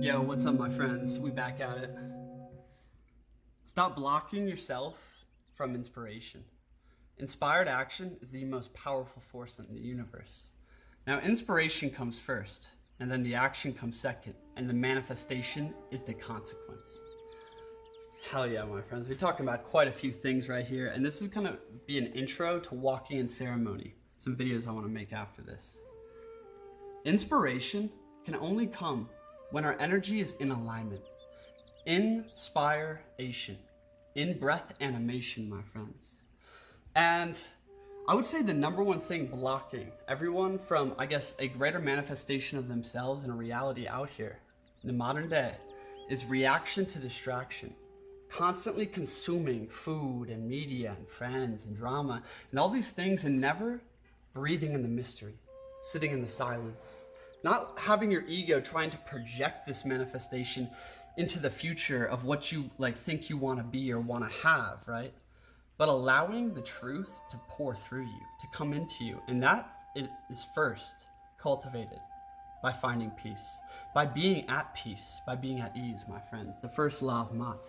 Yo, what's up, my friends? We back at it. Stop blocking yourself from inspiration. Inspired action is the most powerful force in the universe. Now, inspiration comes first, and then the action comes second, and the manifestation is the consequence. Hell yeah, my friends. We're talking about quite a few things right here, and this is gonna be an intro to walking in ceremony. Some videos I want to make after this. Inspiration can only come when our energy is in alignment. Inspiration. In breath animation, my friends. And I would say the number one thing blocking everyone from, I guess, a greater manifestation of themselves and a reality out here in the modern day is reaction to distraction. Constantly consuming food and media and friends and drama and all these things, and never breathing in the mystery, sitting in the silence. Not having your ego trying to project this manifestation into the future of what you think you want to be or want to have, right? But allowing the truth to pour through you, to come into you. And that is first cultivated by finding peace, by being at peace, by being at ease, my friends. The first law of Mat.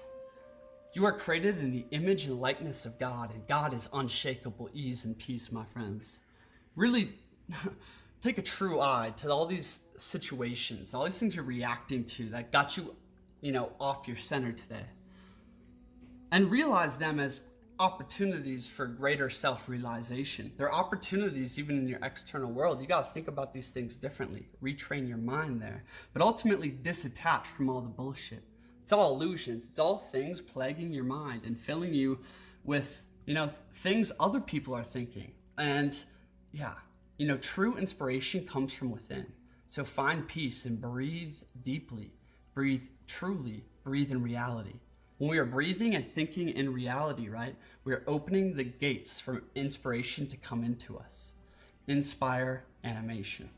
You are created in the image and likeness of God, and God is unshakable ease and peace, my friends. Really take a true eye to all these situations, all these things you're reacting to that got you, off your center today. And realize them as opportunities for greater self-realization. They're opportunities even in your external world. You got to think about these things differently. Retrain your mind there. But ultimately disattach from all the bullshit. It's all illusions. It's all things plaguing your mind and filling you with, things other people are thinking. And yeah, true inspiration comes from within. So find peace and breathe deeply, breathe truly, breathe in reality. When we are breathing and thinking in reality, right, we are opening the gates for inspiration to come into us. Inspire animation.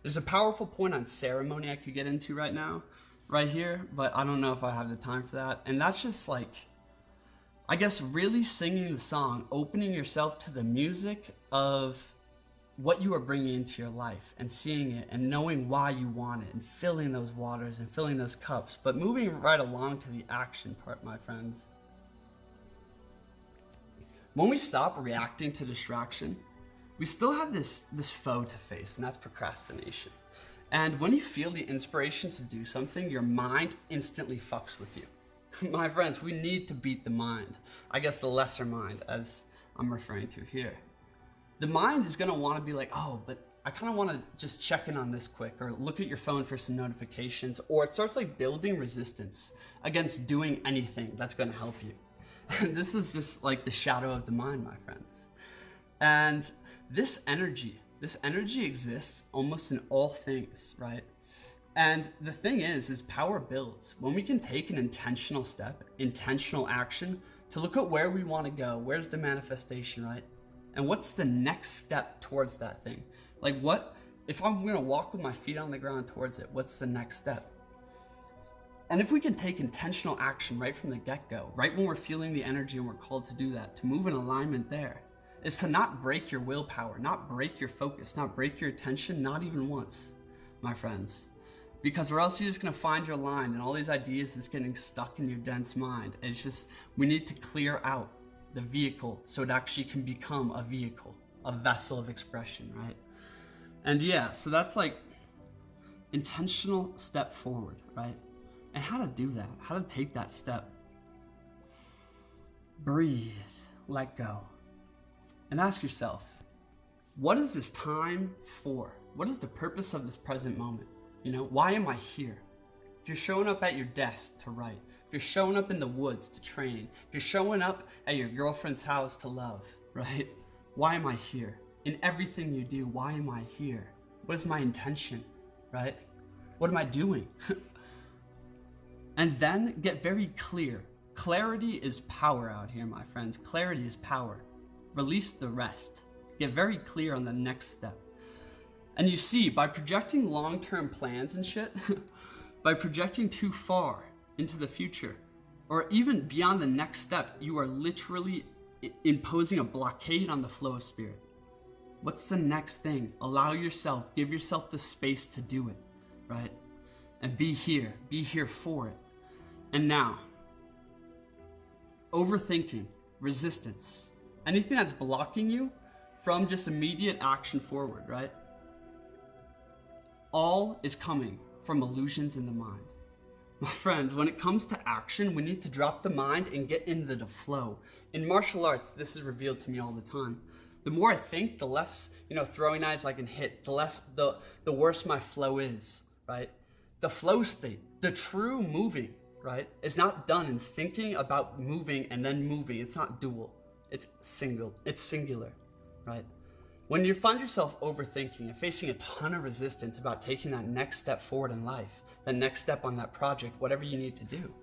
There's a powerful point on ceremony I could get into right now, right here, but I don't know if I have the time for that. And that's just I guess really singing the song, opening yourself to the music of what you are bringing into your life and seeing it and knowing why you want it and filling those waters and filling those cups, but moving right along to the action part, my friends. When we stop reacting to distraction, we still have this foe to face, and that's procrastination. And when you feel the inspiration to do something, your mind instantly fucks with you. My friends, we need to beat the mind. I guess the lesser mind, as I'm referring to here. The mind is going to want to be like, oh, but I kind of want to just check in on this quick, or look at your phone for some notifications, or it starts building resistance against doing anything that's going to help you. And this is just the shadow of the mind, my friends. And this energy exists almost in all things, right? And the thing is power builds when we can take an intentional step, intentional action to look at where we want to go. Where's the manifestation, right? And what's the next step towards that thing? What if I'm going to walk with my feet on the ground towards it? What's the next step? And if we can take intentional action right from the get-go, right when we're feeling the energy and we're called to do that, to move in alignment there, is to not break your willpower, not break your focus, not break your attention, not even once, my friends. Because or else you're just going to find your line and all these ideas is getting stuck in your dense mind. It's just, we need to clear out the vehicle so it actually can become a vehicle, a vessel of expression, right? And yeah, so that's intentional step forward, right? And how to do that, how to take that step. Breathe, let go, and ask yourself, what is this time for? What is the purpose of this present moment? Why am I here? If you're showing up at your desk to write, if you're showing up in the woods to train, if you're showing up at your girlfriend's house to love, right? Why am I here? In everything you do, why am I here? What is my intention, right? What am I doing? And then get very clear. Clarity is power out here, my friends. Clarity is power. Release the rest. Get very clear on the next step. And you see, by projecting long-term plans and shit, by projecting too far into the future, or even beyond the next step, you are literally imposing a blockade on the flow of spirit. What's the next thing? Allow yourself, give yourself the space to do it, right? And be here for it. And now, overthinking, resistance, anything that's blocking you from just immediate action forward, right? All is coming from illusions in the mind. My friends, when it comes to action, we need to drop the mind and get into the flow. In martial arts, this is revealed to me all the time. The more I think, the less, throwing knives I can hit, the worse my flow is, right? The flow state, the true moving, right, is not done in thinking about moving and then moving. It's not dual. It's singular, right? When you find yourself overthinking and facing a ton of resistance about taking that next step forward in life, the next step on that project, whatever you need to do,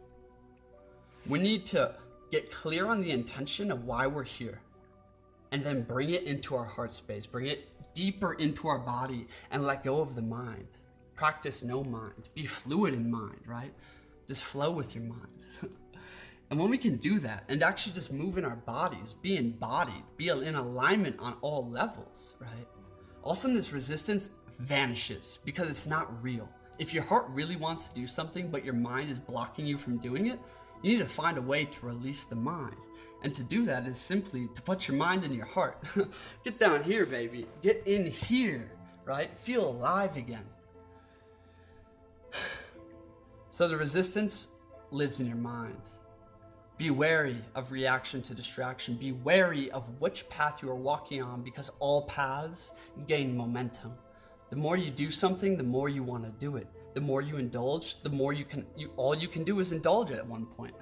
we need to get clear on the intention of why we're here, and then bring it into our heart space, bring it deeper into our body, and let go of the mind. Practice no mind. Be fluid in mind, right? Just flow with your mind. And when we can do that and actually just move in our bodies, be embodied, be in alignment on all levels, right? All of a sudden this resistance vanishes because it's not real. If your heart really wants to do something, but your mind is blocking you from doing it, you need to find a way to release the mind. And to do that is simply to put your mind in your heart. Get down here, baby. Get in here, right? Feel alive again. So the resistance lives in your mind. Be wary of reaction to distraction. Be wary of which path you are walking on, because all paths gain momentum. The more you do something, the more you want to do it. The more you indulge, the more all you can do is indulge it at one point.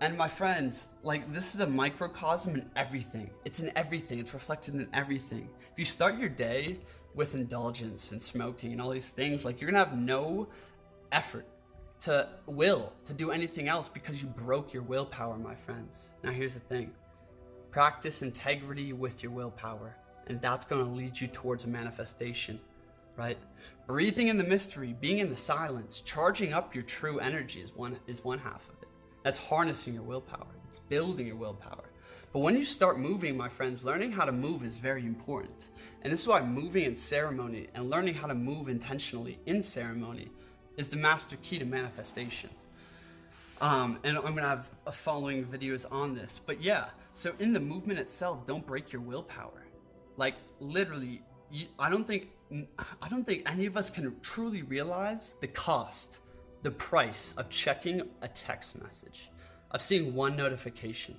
And my friends, this is a microcosm in everything. It's in everything. It's reflected in everything. If you start your day with indulgence and smoking and all these things, you're gonna have no effort to do anything else because you broke your willpower, my friends. Now here's the thing. Practice integrity with your willpower, and that's going to lead you towards a manifestation, right? Breathing in the mystery, being in the silence, charging up your true energy is one half of it. That's harnessing your willpower. It's building your willpower. But when you start moving, my friends, learning how to move is very important. And this is why moving in ceremony and learning how to move intentionally in ceremony is the master key to manifestation. And I'm gonna have following videos on this. But yeah, so in the movement itself, don't break your willpower. Literally, I don't think any of us can truly realize the cost, the price of checking a text message, of seeing one notification,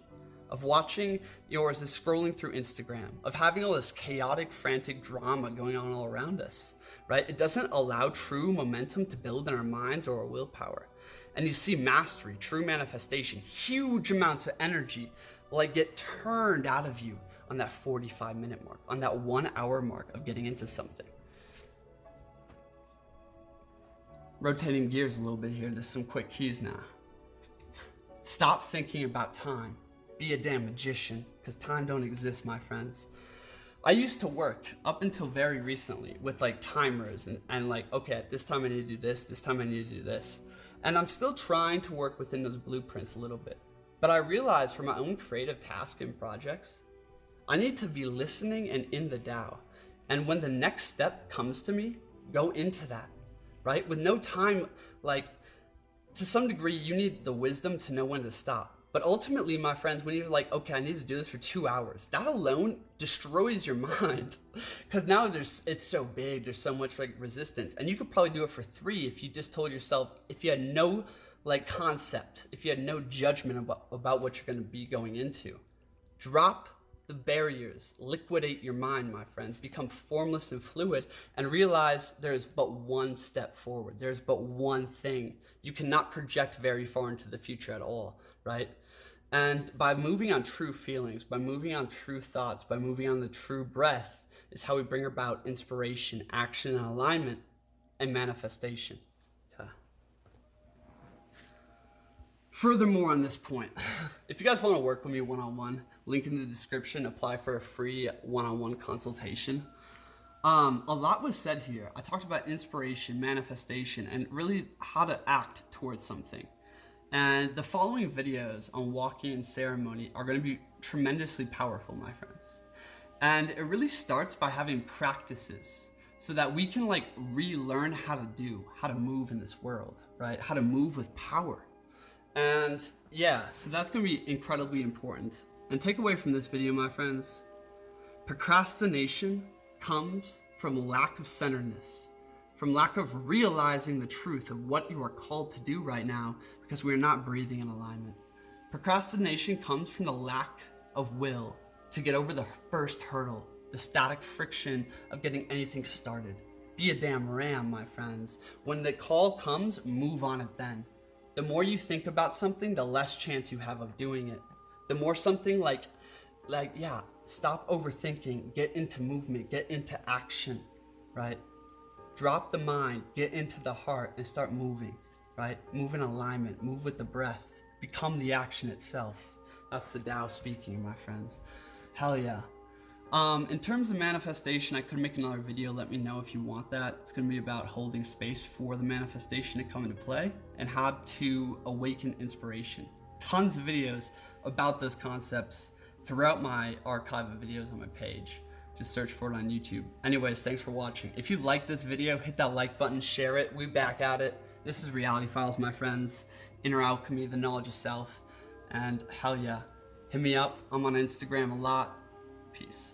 of watching yours, is scrolling through Instagram, of having all this chaotic, frantic drama going on all around us, right? It doesn't allow true momentum to build in our minds or our willpower. And you see mastery, true manifestation, huge amounts of energy get turned out of you on that 45-minute mark, on that 1 hour mark of getting into something. Rotating gears a little bit here to some quick keys now. Stop thinking about time. Be a damn magician, because time don't exist, my friends. I used to work up until very recently with timers and okay, at this time I need to do this time I need to do this. And I'm still trying to work within those blueprints a little bit. But I realized for my own creative tasks and projects, I need to be listening and in the Tao. And when the next step comes to me, go into that, right? With no time, to some degree, you need the wisdom to know when to stop. But ultimately, my friends, when you're okay, I need to do this for 2 hours, that alone destroys your mind. Because now it's so big, there's so much resistance. And you could probably do it for 3 if you just told yourself, if you had no concept, if you had no judgment about what you're going to be going into. Drop the barriers, liquidate your mind, my friends, become formless and fluid, and realize there's but one step forward. There's but one thing. You cannot project very far into the future at all, right? And by moving on true feelings, by moving on true thoughts, by moving on the true breath, is how we bring about inspiration, action, and alignment, and manifestation. Yeah. Furthermore on this point, if you guys want to work with me one-on-one, link in the description, apply for a free one-on-one consultation. A lot was said here. I talked about inspiration, manifestation, and really how to act towards something. And the following videos on walking in ceremony are going to be tremendously powerful, my friends. And it really starts by having practices so that we can like relearn how to move in this world, right? How to move with power. And yeah, so that's gonna be incredibly important. And take away from this video, my friends, procrastination comes from lack of centeredness, from lack of realizing the truth of what you are called to do right now, because we are not breathing in alignment. Procrastination comes from the lack of will to get over the first hurdle, the static friction of getting anything started. Be a damn ram, my friends. When the call comes, move on it then. The more you think about something, the less chance you have of doing it. The more something yeah, stop overthinking, get into movement, get into action, right? Drop the mind, get into the heart, and start moving, right? Move in alignment, move with the breath, become the action itself. That's the Tao speaking, my friends. Hell yeah. In terms of manifestation, I could make another video. Let me know if you want that. It's going to be about holding space for the manifestation to come into play and how to awaken inspiration. Tons of videos about those concepts throughout my archive of videos on my page. Just search for it on YouTube. Anyways, thanks for watching. If you like this video, hit that like button, share it. We back at it. This is Reality Files, my friends. Inner alchemy, the knowledge of self. And hell yeah, hit me up. I'm on Instagram a lot. Peace.